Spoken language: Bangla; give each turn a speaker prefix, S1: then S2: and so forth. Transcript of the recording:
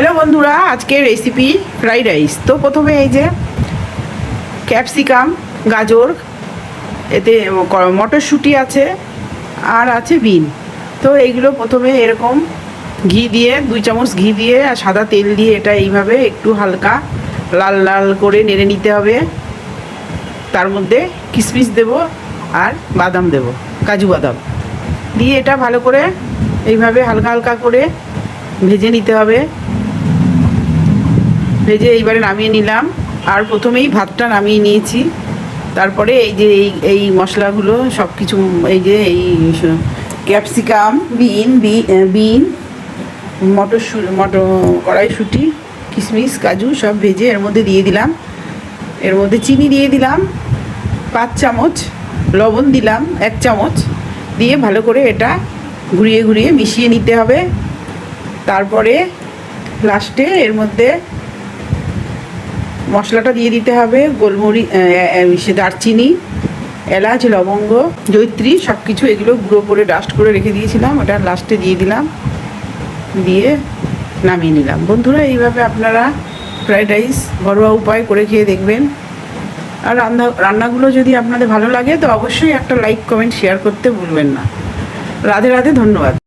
S1: হ্যালো বন্ধুরা, আজকে রেসিপি ফ্রাইড রাইস। তো প্রথমে এই যে ক্যাপসিকাম, গাজর, এতে মটরশুঁটি আছে, আর আছে বিন। তো এইগুলো প্রথমে এরকম ঘি দিয়ে 2 চামচ ঘি দিয়ে আর সাদা তেল দিয়ে এটা এইভাবে একটু হালকা লাল লাল করে নেড়ে নিতে হবে। তার মধ্যে কিশমিশ দেব আর বাদাম দেব, কাজু বাদাম দিয়ে এটা ভালো করে এইভাবে হালকা হালকা করে ভেজে নিতে হবে। ভেজে এইবারে নামিয়ে নিলাম। আর প্রথমেই ভাতটা নামিয়ে নিয়েছি। তারপরে এই যে এই মশলাগুলো সব কিছু, এই যে এই ক্যাপসিকাম, বিন, কড়াইশুঁটি, কিশমিশ, কাজু সব ভেজে এর মধ্যে দিয়ে দিলাম। এর মধ্যে চিনি দিয়ে দিলাম 5 চামচ, লবণ দিলাম 1 চামচ, দিয়ে ভালো করে এটা ঘুরিয়ে ঘুরিয়ে মিশিয়ে নিতে হবে। তারপরে লাস্টে এর মধ্যে মশলাটা দিয়ে দিতে হবে, গোলমরিচ, দারচিনি, এলাচ, লবঙ্গ, জয়িত্রী, সব কিছু এগুলো গুঁড়ো করে ডাস্ট করে রেখে দিয়েছিলাম, ওটা লাস্টে দিয়ে দিলাম, দিয়ে নামিয়ে নিলাম। বন্ধুরা, এইভাবে আপনারা ফ্রাইড রাইস ঘরোয়া উপায় করে খেয়ে দেখবেন। আর রান্নাগুলো যদি আপনাদের ভালো লাগে তো অবশ্যই একটা লাইক, কমেন্ট, শেয়ার করতে ভুলবেন না। রাধে রাধে, ধন্যবাদ।